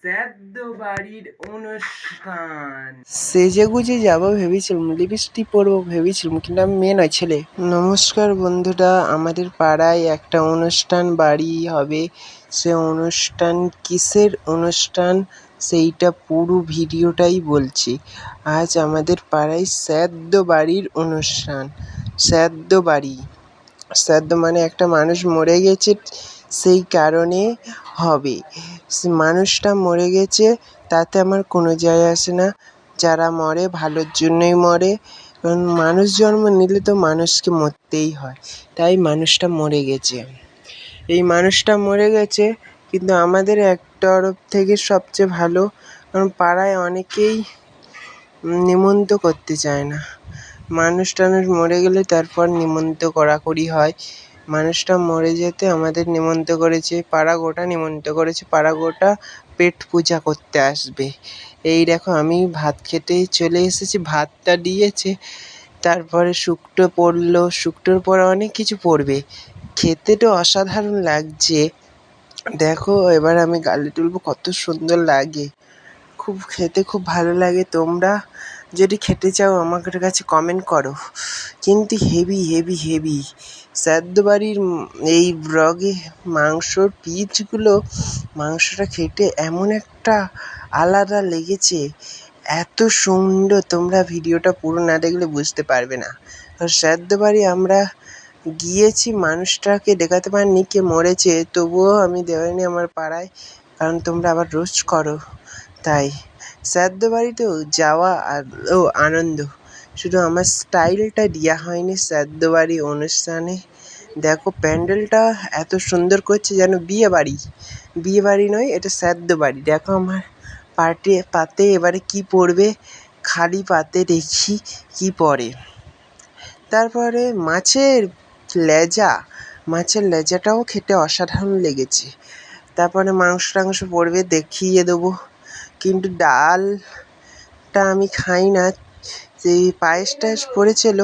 শ্রাদ্ধ বাড়ির অনুষ্ঠান। সেজেগুজে যাবো ভেবেছিলাম, লিপস্টিক পরবো ভেবেছিলাম, কিন্তু আমি মেয়ে নয়, ছেলে। নমস্কার বন্ধুরা, আমাদের পাড়ায় একটা অনুষ্ঠান বাড়ি হবে। সে অনুষ্ঠান কিসের অনুষ্ঠান সেইটা পুরো ভিডিওটাই বলছি। আজ আমাদের পাড়ায় শ্রাদ্ধ বাড়ির অনুষ্ঠান। শ্রাদ্ধ বাড়ি, শ্রাদ্ধ মানে একটা মানুষ মরে গেছে, সেই কারণে হবে। মানুষটা মরে গেছে তাতে আমার কোনো যায় আসে না। যারা মরে ভালোর জন্যই মরে, কারণ মানুষ জন্ম নিলে তো মানুষকে মরতেই হয়। তাই মানুষটা মরে গেছে, এই মানুষটা মরে গেছে। কিন্তু আমাদের এক তরফ থেকে সবচেয়ে ভালো, কারণ পাড়ায় অনেকেই নিমন্ত্রণ করতে চায় না। মানুষ টানুষ মরে গেলে তারপর নিমন্ত্রণ করাকরি হয়। মানুষটা মরে যেতে আমাদের নিমন্ত্রণ করেছে, পাড়া গোটা নিমন্ত্রণ করেছে, পাড়া গোটা পেট পূজা করতে আসবে। এই দেখো আমি ভাত খেতে চলে এসেছি, ভাতটা দিয়েছে, তারপরে শুক্তো পড়লো, শুক্তোর পরে অনেক কিছু পড়বে। খেতে তো অসাধারণ লাগছে, দেখো এবার আমি গালে তুলবো, কত সুন্দর লাগে, খুব খেতে খুব ভালো লাগে। তোমরা যদি খেতে চাও আমার কাছে কমেন্ট করো। কিন্তু হেভি হেভি হেভি শ্রাদ্ধ বাড়ির এই ব্লগে মাংসর পিসগুলো, মাংসটা খেতে এমন একটা আলাদা লেগেছে, এত সুন্দর। তোমরা ভিডিওটা পুরো না দেখলে বুঝতে পারবে না। শ্রাদ্ধ বাড়ি আমরা গিয়েছি, মানুষটাকে দেখাতে পারিনি কে মরেছে, তবুও আমি দেওয়াইনি আমার পাড়ায়, কারণ তোমরা আবার রোস্ট করো। তাই শ্রাদ্ধ বাড়িতেও যাওয়া ও আনন্দ, শুধু আমার স্টাইলটা দেওয়া হয়নি শ্রাদ্ধ বাড়ি অনুষ্ঠানে। দেখো প্যান্ডেলটা এত সুন্দর করছে যেন বিয়ে বাড়ি, বিয়ে বাড়ি নয়, এটা শ্রাদ্ধ বাড়ি। দেখো আমার পাতে এবারে কি পড়বে, খালি পাতে দেখি কি পড়ে। তারপরে মাছের লেজাটাও খেতে অসাধারণ লেগেছে। তারপরে মাংস টাংস পড়বে, দেখিয়ে দেবো। কিন্তু ডালটা আমি খাই না, সেই পায়েস টায়েস পড়েছিল,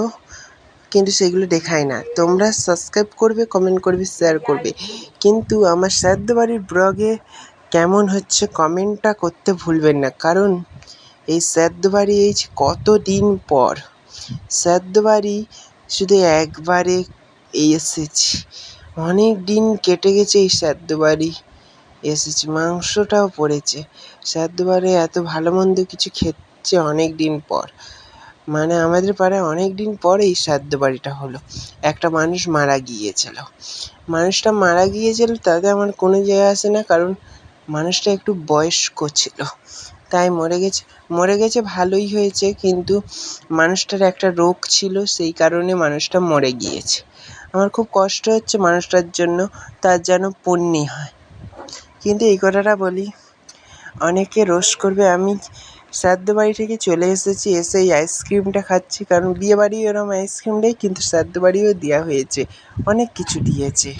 কিন্তু সেগুলো দেখাই না। তোমরা সাবস্ক্রাইব করবে, কমেন্ট করবে, শেয়ার করবে, কিন্তু আমার শ্রাদ্ধ বাড়ির ব্লগে কেমন হচ্ছে কমেন্টটা করতে ভুলবেন না। কারণ এই শ্রাদ্ধ বাড়ি এই কতদিন পর শ্রাদ্ধ বাড়ি শুধু একবারে এসেছি, অনেক দিন কেটে গেছে এই শ্রাদ্ধ বাড়ি এসেছি, মাংসটাও পড়েছে। শ্রাদ্ধ বাড়ি এত ভালো মন্দ কিছু খেচ্ছে অনেক দিন পর, মানে আমাদের পাড়ায় অনেক দিন পর এই শ্রাদ্ধ বাড়িটা হলো। একটা মানুষ মারা গিয়েছিল, মানুষটা মারা গিয়েছিল তাতে আমার কোনো যায় আসে না, কারণ মানুষটা একটু বয়স্ক ছিল তাই মরে গেছে ভালোই হয়েছে। কিন্তু মানুষটার একটা রোগ ছিল, সেই কারণে মানুষটা মরে গিয়েছে। আমার খুব কষ্ট হচ্ছে মানুষটার জন্য, তার যেন পুণ্যি হয়। কিন্তু এই কথাটা বলি, অনেকে রোস্ট করবে, আমি শ্রাদ্ধ বাড়ি থেকে চলে এসেছি, এসে এই আইসক্রিমটা খাচ্ছি, কারণ বিয়ে বাড়ি এরম আইসক্রিম দেয়, কিন্তু শ্রাদ্ধ বাড়িও দেওয়া হয়েছে, অনেক কিছু দিয়েছে।